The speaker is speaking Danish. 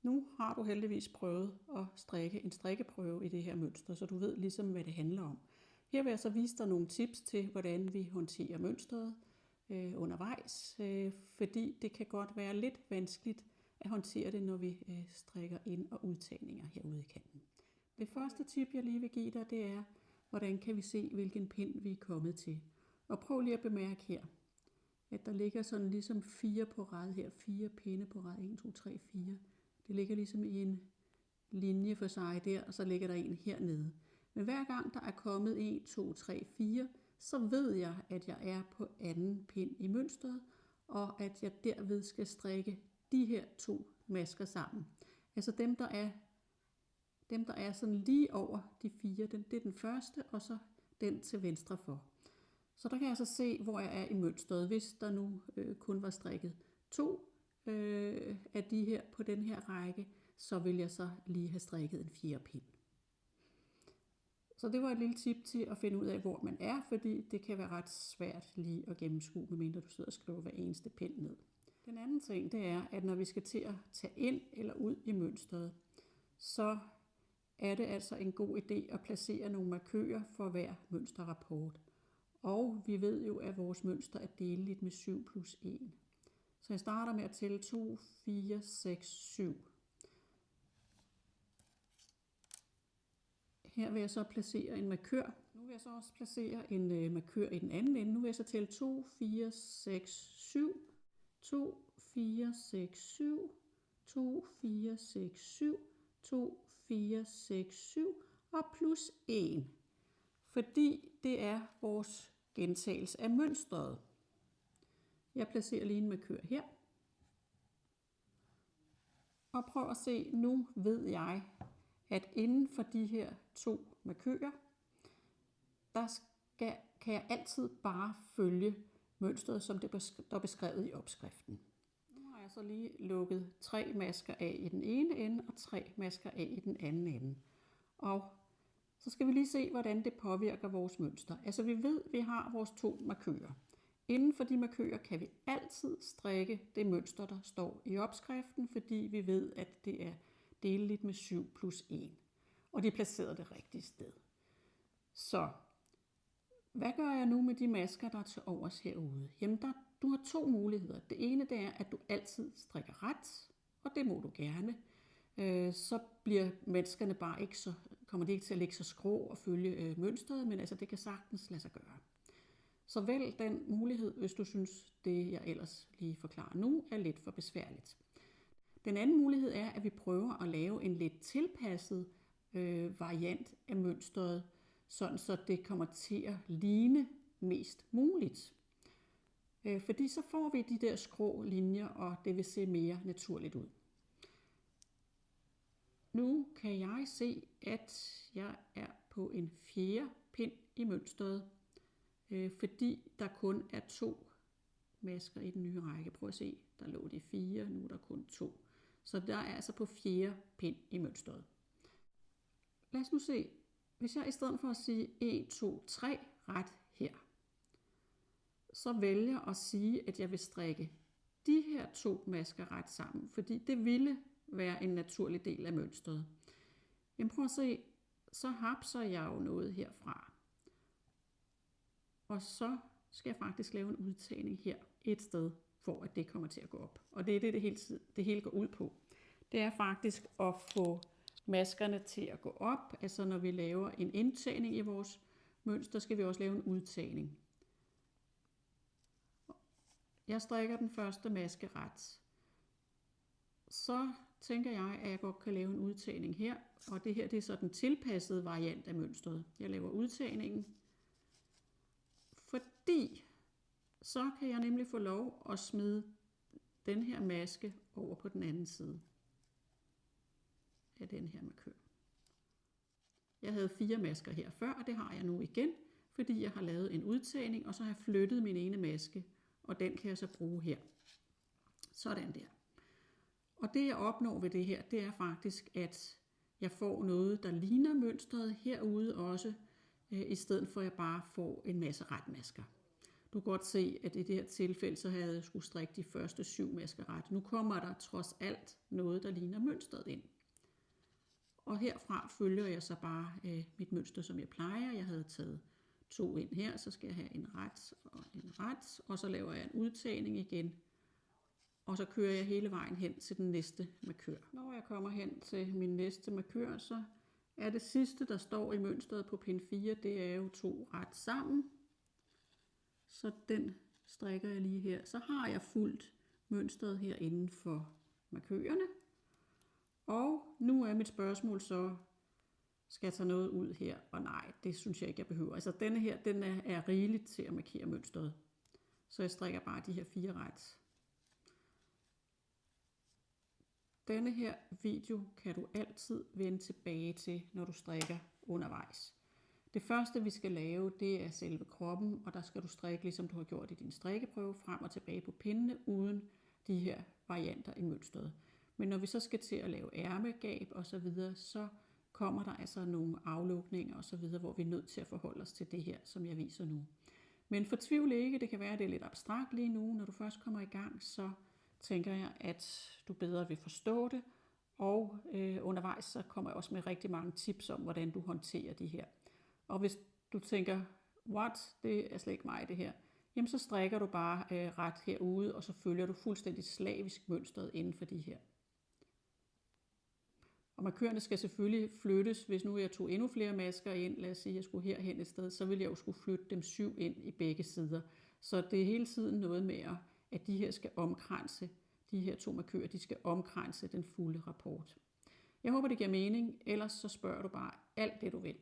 Nu har du heldigvis prøvet at strikke en strikkeprøve i det her mønster, så du ved ligesom, hvad det handler om. Her vil jeg så vise dig nogle tips til, hvordan vi håndterer mønstret undervejs, fordi det kan godt være lidt vanskeligt at håndtere det, når vi strikker ind- og udtagninger herude i kanten. Det første tip, jeg lige vil give dig, det er, hvordan kan vi se, hvilken pind vi er kommet til. Og prøv lige at bemærke her, at der ligger sådan ligesom 4 på rad her, 4 pinde på rad, 1, 2, 3, 4. Det ligger ligesom i en linje for sig der, og så ligger der en hernede. Men hver gang der er kommet 1, 2, 3, 4, så ved jeg, at jeg er på anden pind i mønstret, og at jeg derved skal strikke de her 2 masker sammen. Altså dem, der er sådan lige over de 4, det er den første, og så den til venstre for. Så der kan jeg så se, hvor jeg er i mønstret. Hvis der nu kun var strikket 2 af de her på den her række, så vil jeg så lige have strikket en 4. pind. Så det var et lille tip til at finde ud af, hvor man er, fordi det kan være ret svært lige at gennemskue, medmindre du sidder og skriver hver eneste pind ned. Den anden ting, det er, at når vi skal til at tage ind eller ud i mønstret, så er det altså en god idé at placere nogle markører for hver mønsterrapport. Og vi ved jo, at vores mønster er deleligt med 7 plus 1. Så jeg starter med at tælle 2, 4, 6, 7. Her vil jeg så placere en markør. Nu vil jeg så også placere en markør i den anden ende. Nu vil jeg så tælle 2, 4, 6, 7. 2, 4, 6, 7. 2, 4, 6, 7. 2, 4, 6, 7. Og plus 1. Fordi det er vores gentagelse af mønstret. Jeg placerer lige en markør her. Og prøv at se, nu ved jeg, at inden for de her 2 markører, kan jeg altid bare følge mønstret, som det er beskrevet i opskriften. Nu har jeg så lige lukket 3 masker af i den ene ende, og 3 masker af i den anden ende. Og så skal vi lige se, hvordan det påvirker vores mønster. Altså vi ved, at vi har vores 2 markører. Inden for de markører kan vi altid strikke det mønster, der står i opskriften, fordi vi ved, at det er deleligt med 7 plus 1. Og de er placeret det rigtige sted. Så hvad gør jeg nu med de masker, der er til overs herude? Jamen, du har 2 muligheder. Det ene det er, at du altid strikker ret, og det må du gerne. Så bliver maskerne bare ikke så, kommer de ikke til at ligge så skrå og følge mønstret, men altså det kan sagtens lade sig gøre. Så vælg den mulighed, hvis du synes, det jeg ellers lige forklarer nu, er lidt for besværligt. Den anden mulighed er, at vi prøver at lave en lidt tilpasset variant af mønstret, sådan så det kommer til at ligne mest muligt. Fordi så får vi de der skrå linjer, og det vil se mere naturligt ud. Nu kan jeg se, at jeg er på en 4. pind i mønstret, fordi der kun er 2 masker i den nye række. Prøv at se, der lå de 4, nu er der kun 2. Så der er altså på 4. pind i mønstret. Lad os nu se, hvis jeg i stedet for at sige 1, 2, 3 ret her, så vælger at sige, at jeg vil strikke de her 2 masker ret sammen, fordi det ville være en naturlig del af mønstret. Jamen prøv at se, så hapser jeg jo noget herfra. Og så skal jeg faktisk lave en udtagning her et sted, for at det kommer til at gå op. Og det er det hele går ud på. Det er faktisk at få maskerne til at gå op. Altså når vi laver en indtagning i vores mønster, skal vi også lave en udtagning. Jeg strikker den første maske ret. Så tænker jeg, at jeg godt kan lave en udtagning her. Og det her det er så den tilpassede variant af mønstret. Jeg laver udtagningen, fordi så kan jeg nemlig få lov at smide den her maske over på den anden side af den her markør. Jeg havde 4 masker her før, og det har jeg nu igen, fordi jeg har lavet en udtagning, og så har jeg flyttet min ene maske, og den kan jeg så bruge her. Sådan der. Og det jeg opnår ved det her, det er faktisk, at jeg får noget, der ligner mønstret herude også, i stedet for at jeg bare får en masse retmasker. Du kan godt se, at i det her tilfælde, så havde jeg skulle strikke de første 7 masker ret. Nu kommer der trods alt noget, der ligner mønstret ind. Og herfra følger jeg så bare mit mønster, som jeg plejer. Jeg havde taget 2 ind her, så skal jeg have en ret, og så laver jeg en udtagning igen. Og så kører jeg hele vejen hen til den næste markør. Når jeg kommer hen til min næste markør, så er det sidste, der står i mønstret på pind 4, det er jo 2 ret sammen. Så den strikker jeg lige her. Så har jeg fulgt mønstret her inden for markørerne. Og nu er mit spørgsmål så, skal jeg tage noget ud her? Og nej, det synes jeg ikke, jeg behøver. Altså denne her, den er rigeligt til at markere mønstret. Så jeg strikker bare de her 4 ret. Denne her video kan du altid vende tilbage til, når du strikker undervejs. Det første vi skal lave, det er selve kroppen, og der skal du strikke, ligesom du har gjort i din strikkeprøve, frem og tilbage på pindene, uden de her varianter i mønstret. Men når vi så skal til at lave ærmegab og så videre, så kommer der altså nogle aflukninger og så videre, hvor vi er nødt til at forholde os til det her, som jeg viser nu. Men fortvivl ikke, det kan være, at det er lidt abstrakt lige nu. Når du først kommer i gang, så tænker jeg, at du bedre vil forstå det, og undervejs så kommer jeg også med rigtig mange tips om, hvordan du håndterer de her. Og hvis du tænker, what, det er slet ikke mig det her, jamen så strikker du bare ret herude, og så følger du fuldstændig slavisk mønstret inden for de her. Og markørerne skal selvfølgelig flyttes. Hvis nu jeg tog endnu flere masker ind, lad os sige, at jeg skulle herhen et sted, så ville jeg jo skulle flytte dem 7 ind i begge sider. Så det er hele tiden noget med, at de her skal omkranse, de her 2 markører, de skal omkranse den fulde rapport. Jeg håber, det giver mening, ellers så spørger du bare alt det, du vil.